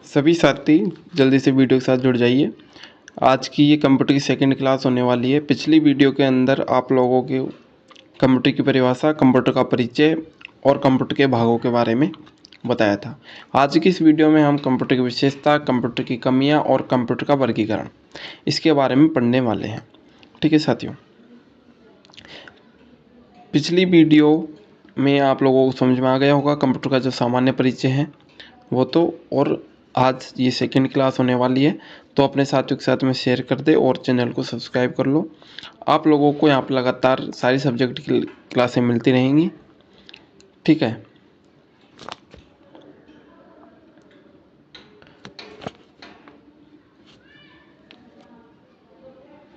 सभी साथी जल्दी से वीडियो के साथ जुड़ जाइए। आज की ये कंप्यूटर की सेकंड क्लास होने वाली है। पिछली वीडियो के अंदर आप लोगों के कंप्यूटर की परिभाषा, कंप्यूटर का परिचय और कंप्यूटर के भागों के बारे में बताया था। आज की इस वीडियो में हम कंप्यूटर की विशेषता, कंप्यूटर की कमियां और कंप्यूटर का वर्गीकरण इसके बारे में पढ़ने वाले हैं। ठीक है साथियों, पिछली वीडियो में आप लोगों को समझ में आ गया होगा कंप्यूटर का जो सामान्य परिचय है वो तो, और आज ये सेकंड क्लास होने वाली है तो अपने साथियों के साथ में शेयर कर दे और चैनल को सब्सक्राइब कर लो। आप लोगों को यहाँ पर लगातार सारी सब्जेक्ट की क्लासें मिलती रहेंगी। ठीक है,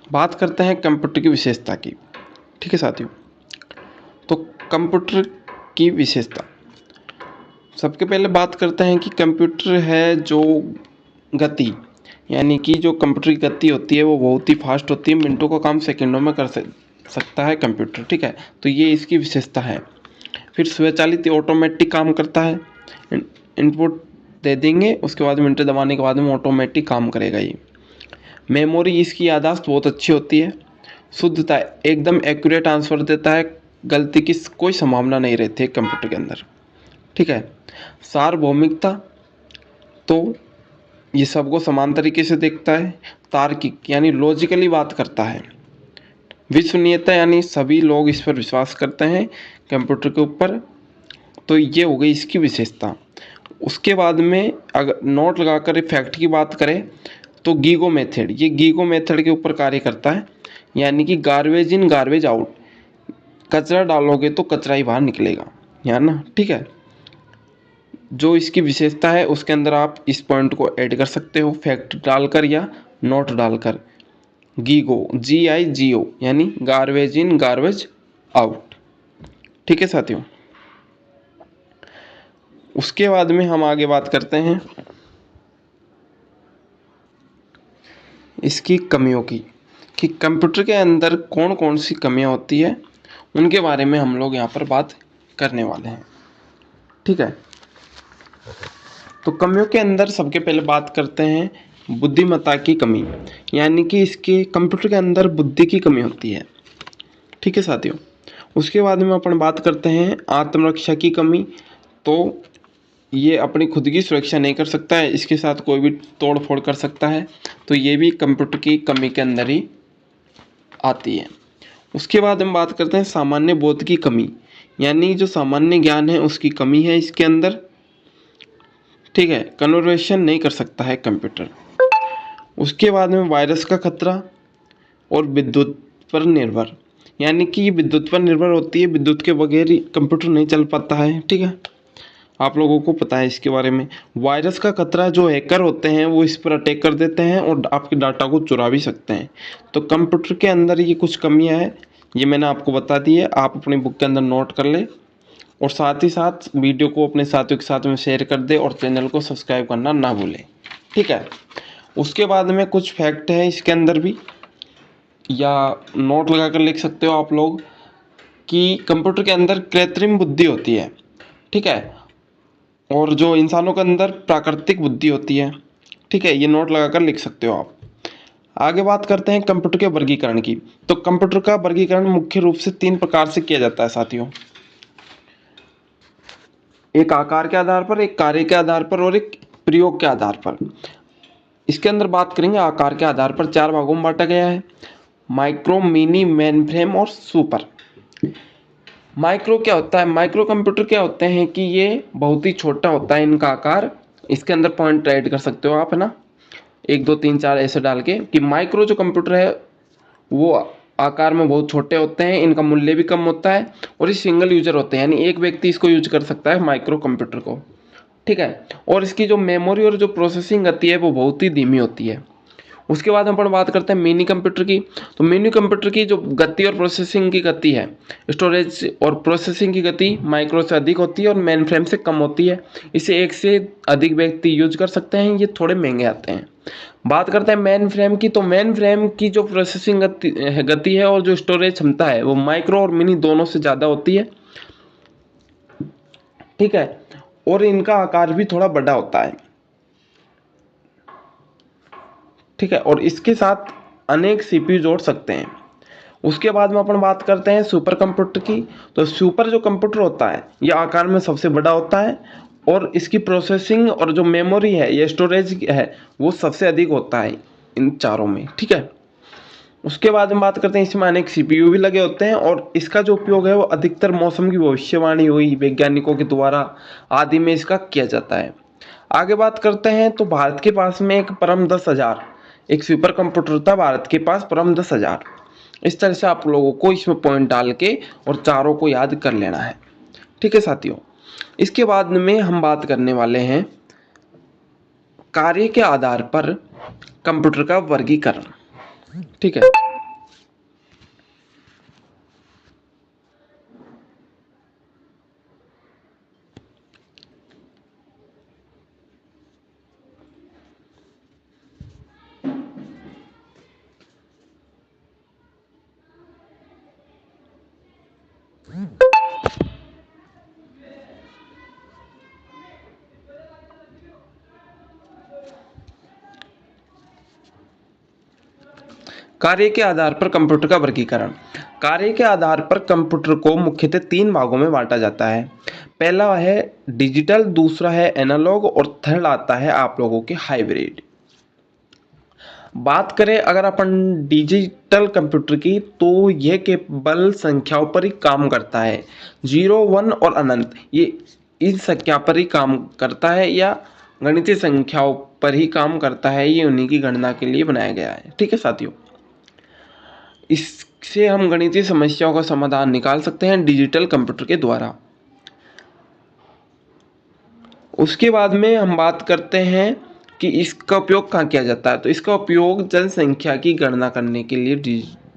बात करते हैं कंप्यूटर की विशेषता की। ठीक है साथियों, तो कंप्यूटर की विशेषता सबके पहले बात करते हैं कि कंप्यूटर है जो गति, यानी कि जो कंप्यूटर की गति होती है वो बहुत ही फास्ट होती है। मिनटों का काम सेकंडों में कर सकता है कंप्यूटर। ठीक है, तो ये इसकी विशेषता है। फिर स्वचालित ऑटोमेटिक काम करता है। इनपुट दे देंगे, उसके बाद मिनट दबाने के बाद में ऑटोमेटिक काम करेगा ये। मेमोरी इसकी याददाश्त बहुत अच्छी होती है। शुद्धता, एकदम एक्यूरेट आंसर देता है, गलती की कोई संभावना नहीं रहती है कंप्यूटर के अंदर। ठीक है, सार्वभौमिकता, तो ये सबको समान तरीके से देखता है। तार्किक, यानी लॉजिकली बात करता है। विश्वसनीयता, यानी सभी लोग इस पर विश्वास करते हैं कंप्यूटर के ऊपर। तो ये हो गई इसकी विशेषता। उसके बाद में अगर नोट लगाकर फैक्ट की बात करें तो गीगो मेथड, ये गीगो मेथड के ऊपर कार्य करता है, यानी कि गार्बेज इन गार्बेज आउट, कचरा डालोगे तो कचरा ही बाहर निकलेगा, यार ना। ठीक है, जो इसकी विशेषता है उसके अंदर आप इस पॉइंट को ऐड कर सकते हो फैक्ट डालकर या नोट डालकर। गीगो, GIGO, यानी गार्बेज इन गार्बेज आउट। ठीक है साथियों, उसके बाद में हम आगे बात करते हैं इसकी कमियों की, कि कंप्यूटर के अंदर कौन कौन सी कमियां होती है उनके बारे में हम लोग यहाँ पर बात करने वाले हैं। ठीक है, तो कमियों के अंदर सबके पहले बात करते हैं बुद्धिमत्ता की कमी, यानी कि इसके कंप्यूटर के अंदर बुद्धि की कमी होती है। ठीक है साथियों, उसके बाद में अपन बात करते हैं आत्मरक्षा की कमी। तो ये अपनी खुद की सुरक्षा नहीं कर सकता है, इसके साथ कोई भी तोड़ फोड़ कर सकता है, तो ये भी कंप्यूटर की कमी के अंदर ही आती है। उसके बाद हम बात करते हैं सामान्य बोध की कमी, यानी जो सामान्य ज्ञान है उसकी कमी है इसके अंदर। ठीक है, कन्वर्सेशन नहीं कर सकता है कंप्यूटर। उसके बाद में वायरस का खतरा और विद्युत पर निर्भर, यानी कि ये विद्युत पर निर्भर होती है, विद्युत के बगैर कंप्यूटर नहीं चल पाता है। ठीक है, आप लोगों को पता है इसके बारे में। वायरस का खतरा, जो हैकर होते हैं वो इस पर अटैक कर देते हैं और आपके डाटा को चुरा भी सकते हैं। तो कंप्यूटर के अंदर ये कुछ कमियां हैं, ये मैंने आपको बता दी है, आप अपनी बुक के अंदर नोट कर ले और साथ ही साथ वीडियो को अपने साथियों के साथ में शेयर कर दे और चैनल को सब्सक्राइब करना ना भूलें। ठीक है, उसके बाद में कुछ फैक्ट है इसके अंदर भी, या नोट लगा कर लिख सकते हो आप लोग, कि कंप्यूटर के अंदर कृत्रिम बुद्धि होती है। ठीक है, और जो इंसानों के अंदर प्राकृतिक बुद्धि होती है। ठीक है, ये नोट लगाकर लिख सकते हो आप। आगे बात करते हैं कंप्यूटर के वर्गीकरण की। तो कंप्यूटर का वर्गीकरण मुख्य रूप से 3 प्रकार से किया जाता है साथियों, एक आकार के आधार पर, एक कार्य के आधार पर और एक प्रयोग के आधार पर। इसके अंदर बात करेंगे आकार के आधार पर 4 भागों में बांटा गया है, माइक्रो, मिनी, मेन फ्रेम और सुपर। माइक्रो क्या होता है? माइक्रो कंप्यूटर क्या होते हैं कि ये बहुत ही छोटा होता है इनका आकार। इसके अंदर पॉइंट ऐड कर सकते हो आप, है ना, 1 2 3 4 ऐसे डाल के, कि माइक्रो जो कंप्यूटर है वो आकार में बहुत छोटे होते हैं, इनका मूल्य भी कम होता है और ये सिंगल यूजर होते हैं, यानी एक व्यक्ति इसको यूज कर सकता है माइक्रो कंप्यूटर को। ठीक है, और इसकी जो मेमोरी और जो प्रोसेसिंग गति है वो बहुत ही धीमी होती है। उसके बाद हम अपन बात करते हैं मिनी कंप्यूटर की। तो मिनी कंप्यूटर की जो गति और प्रोसेसिंग की गति है, स्टोरेज और प्रोसेसिंग की गति माइक्रो से अधिक होती है और मेन फ्रेम से कम होती है। इसे एक से अधिक व्यक्ति यूज कर सकते हैं, ये थोड़े महंगे आते हैं। बात करते हैं मेन फ्रेम की। तो मेन फ्रेम की जो प्रोसेसिंग गति है और जो स्टोरेज क्षमता है वो माइक्रो और मिनी दोनों से ज़्यादा होती है। ठीक है, और इनका आकार भी थोड़ा बड़ा होता है। ठीक है, और इसके साथ अनेक सीपीयू जोड़ सकते हैं। उसके बाद में अपन बात करते हैं सुपर कंप्यूटर की। तो सुपर जो कंप्यूटर होता है यह आकार में सबसे बड़ा होता है और इसकी प्रोसेसिंग और जो मेमोरी है या स्टोरेज है वो सबसे अधिक होता है इन चारों में, ठीक है। उसके बाद हम बात करते हैं इसमें अनेक सीपीयू भी लगे होते हैं और इसका जो उपयोग है वो अधिकतर मौसम की भविष्यवाणी हुई वैज्ञानिकों के द्वारा आदि में इसका किया जाता है। आगे बात करते हैं तो भारत के पास में एक परम 10,000 एक सुपर कंप्यूटर था भारत के पास, परम 10,000। इस तरह से आप लोगों को इसमें पॉइंट डाल के और चारों को याद कर लेना है, ठीक है साथियों। इसके बाद में हम बात करने वाले हैं कार्य के आधार पर कंप्यूटर का वर्गीकरण, ठीक है। कार्य के आधार पर कंप्यूटर का वर्गीकरण। कार्य के आधार पर कंप्यूटर को मुख्यतः 3 भागों में बांटा जाता है। पहला है डिजिटल, दूसरा है एनालॉग और थर्ड आता है आप लोगों के हाइब्रिड। बात करें अगर अपन डिजिटल कंप्यूटर की तो यह केवल संख्याओं पर ही काम करता है। 0, 1 और अनंत ये इस संख्या पर ही काम करता है या गणितीय संख्याओं पर ही काम करता है, ये उन्हीं की गणना के लिए बनाया गया है, ठीक है साथियों। इससे हम गणितीय समस्याओं का समाधान निकाल सकते हैं डिजिटल कंप्यूटर के द्वारा। उसके बाद में हम बात करते हैं कि इसका उपयोग कहाँ किया जाता है। तो इसका उपयोग जनसंख्या की गणना करने के लिए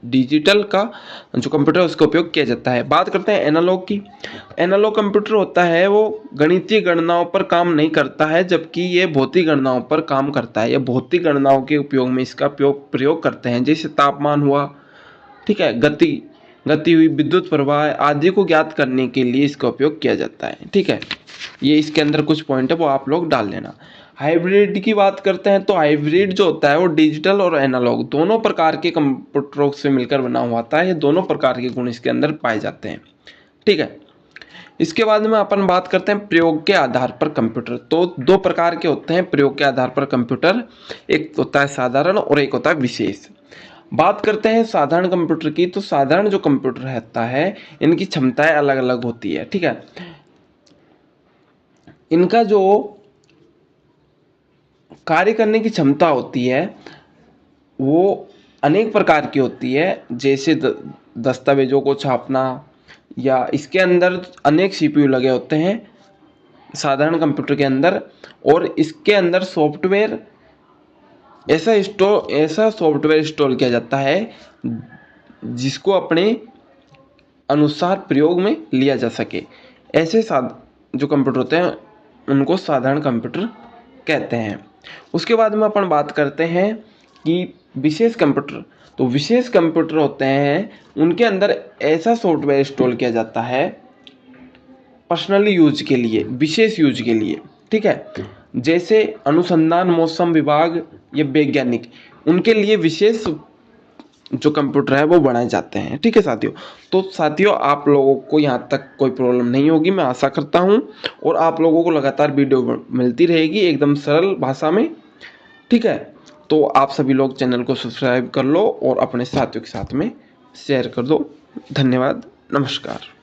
डिजिटल का जो कंप्यूटर है उसका उपयोग किया जाता है। बात करते हैं एनालॉग की। एनालॉग कंप्यूटर होता है वो गणितीय गणनाओं पर काम नहीं करता है, जबकि ये भौतिक गणनाओं पर काम करता है। ये भौतिक गणनाओं के उपयोग में इसका प्रयोग करते हैं, जैसे तापमान हुआ, ठीक है, गति हुई, विद्युत प्रवाह आदि को ज्ञात करने के लिए इसका उपयोग किया जाता है, ठीक है। ये इसके अंदर कुछ पॉइंट है वो आप लोग डाल लेना। हाइब्रिड की बात करते हैं तो हाइब्रिड जो होता है वो डिजिटल और एनालॉग दोनों प्रकार के कंप्यूटरों से मिलकर बना हुआ होता है। ये दोनों प्रकार के गुण इसके अंदर पाए जाते हैं, ठीक है। इसके बाद में अपन बात करते हैं प्रयोग के आधार पर कंप्यूटर। तो 2 प्रकार के होते हैं प्रयोग के आधार पर कंप्यूटर, एक होता है साधारण और एक होता है विशेष। बात करते हैं साधारण कंप्यूटर की। तो साधारण जो कंप्यूटर रहता है इनकी क्षमताएं अलग अलग होती है, ठीक है। इनका जो कार्य करने की क्षमता होती है वो अनेक प्रकार की होती है, जैसे दस्तावेजों को छापना, या इसके अंदर अनेक सीपीयू लगे होते हैं साधारण कंप्यूटर के अंदर, और इसके अंदर सॉफ्टवेयर ऐसा सॉफ्टवेयर इंस्टॉल किया जाता है जिसको अपने अनुसार प्रयोग में लिया जा सके। ऐसे जो कंप्यूटर होते हैं उनको साधारण कंप्यूटर कहते हैं। उसके बाद में अपन बात करते हैं कि विशेष कंप्यूटर। तो विशेष कंप्यूटर होते हैं उनके अंदर ऐसा सॉफ्टवेयर इंस्टॉल किया जाता है पर्सनली यूज के लिए, विशेष यूज के लिए, ठीक है। जैसे अनुसंधान, मौसम विभाग या वैज्ञानिक, उनके लिए विशेष जो कंप्यूटर है वो बनाए जाते हैं, ठीक है साथियों। तो साथियों आप लोगों को यहाँ तक कोई प्रॉब्लम नहीं होगी, मैं आशा करता हूँ, और आप लोगों को लगातार वीडियो मिलती रहेगी एकदम सरल भाषा में, ठीक है। तो आप सभी लोग चैनल को सब्सक्राइब कर लो और अपने साथियों के साथ में शेयर कर दो। धन्यवाद, नमस्कार।